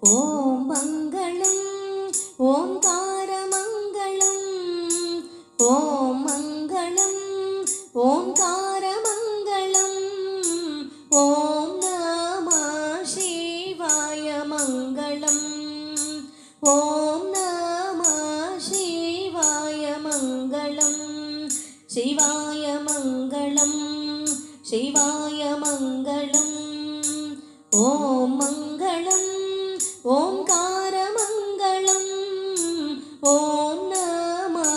ഓം മംഗളം ഓംകാരമംഗളം ഓം മംഗളം ഓംകാരമംഗളം ഓം നമഃ ശിവായ മംഗളം ഓം നമഃ ശിവായ മംഗളം ശിവായ മംഗളം ശിവായ മംഗളം ഓം മംഗളം ഓംകാരമംഗളം ഓം നമഃ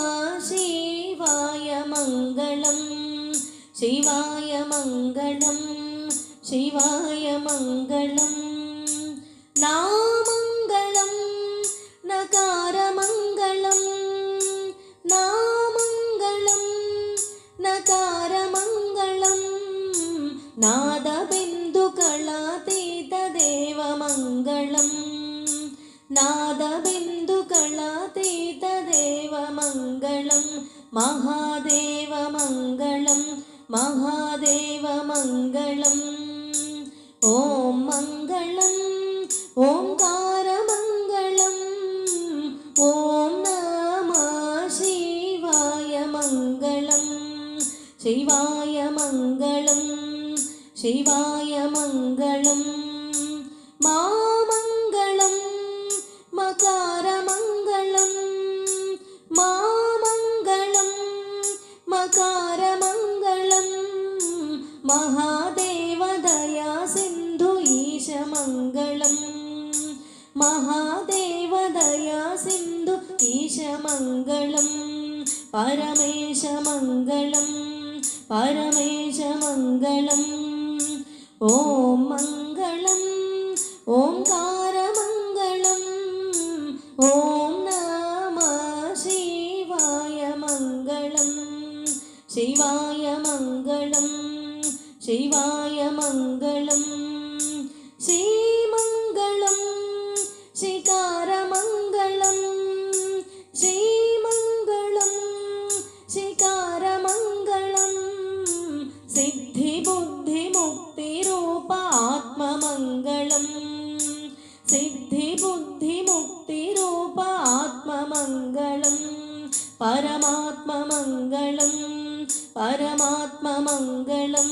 ശിവായ മംഗളം ശിവായ മംഗളം ശിവായ മംഗളം നാമംഗളം നകാരമംഗളം നാമംഗളം നകാരമംഗളം നാദബിന്ദുകളാതീതദേവമംഗളം നാദബിന്ദുകളാതീതദേവമംഗളം മഹാദേവമംഗളം മഹാദേവമംഗളം ഓം മംഗളം ഓംകാരമംഗളം ഓം നമഃ ശിവായ മംഗളം ശിവായ മംഗളം ശിവായ മംഗളം മാമംഗളം മകാരമംഗളം മാമംഗളം മകാരമംഗളം മഹാദേവദയാ സിന്ധു ഈശമംഗളം മഹാദേവദയാ സിന്ധു ഈശമംഗളം പരമേശമംഗളം പരമേശമംഗളം ഓം മംഗളം ഓംകാരമംഗളം ഓം നമഃ ശിവായ മംഗളം ശിവായ മംഗളം ശിവായ മംഗളം ശ്രീമംഗളം ശികാരമംഗളം ശ്രീമംഗളം ശികാരമംഗളം സിദ്ധിബുദ്ധിമുക്തിരൂപ ആത്മമംഗളം സിദ്ധിബുദ്ധിമുക്തിരൂപ ആത്മമംഗളം പരമാത്മമംഗളം പരമാത്മമംഗളം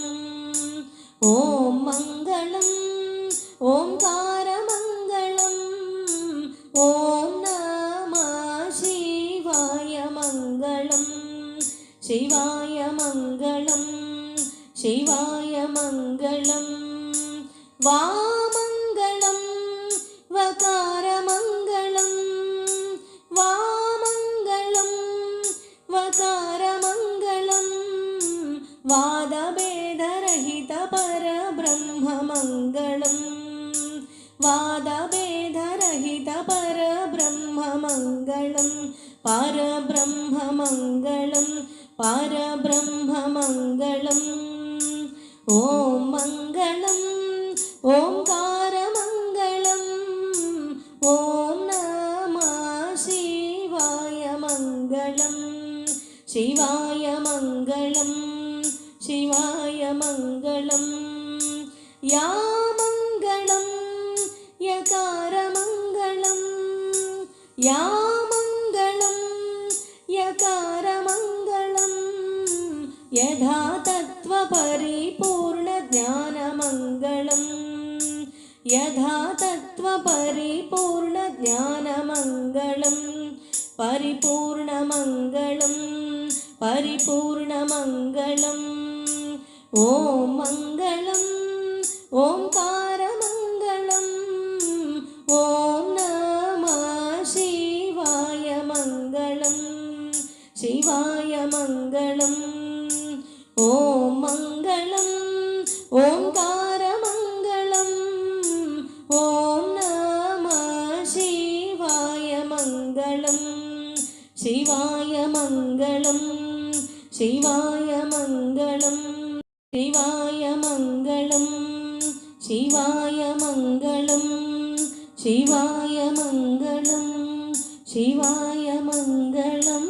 ഓം മംഗളം ഓംകാരമംഗളം ഓം നമഃ ശിവായ മംഗളം ശിവായ മംഗളം ശിവായ മംഗളം വാമംഗളം വകാരമംഗളം വാമംഗളം വകാരമംഗളം വാദഭേദരഹിത പരബ്രഹ്മമംഗളം വാദഭേദരഹിത പരബ്രഹ്മമംഗളം പരബ്രഹ്മമംഗളം പരബ്രഹ്മമംഗളം ഓം മംഗളം ഓംകാരമംഗളം ഓം നമഃ ശിവായ മംഗളം ശിവായ മംഗളം ശിവായ മംഗളം യാമംഗളം യകാരമംഗളം യാമംഗളം യകാരമംഗളം യഥാതത്വപരിപൂർണജ്ഞാനമംഗളം യഥാതത്വപരിപൂർണജ്ഞാനമംഗളം പരിപൂർണമംഗളം പരിപൂർണമംഗളം ഓം മംഗളം ഓംകാരമംഗളം ഓം നമഃ ശിവായ മംഗളം ശിവായ മംഗളം ഓം മംഗളം ഓംകാരമംഗളം ഓം നമഃ ശിവായ മംഗളം ശിവായ മംഗളം ശിവായ മംഗളം ശിവായ മംഗളം ശിവായ മംഗളം ശിവായ മംഗളം ശിവായ മംഗളം.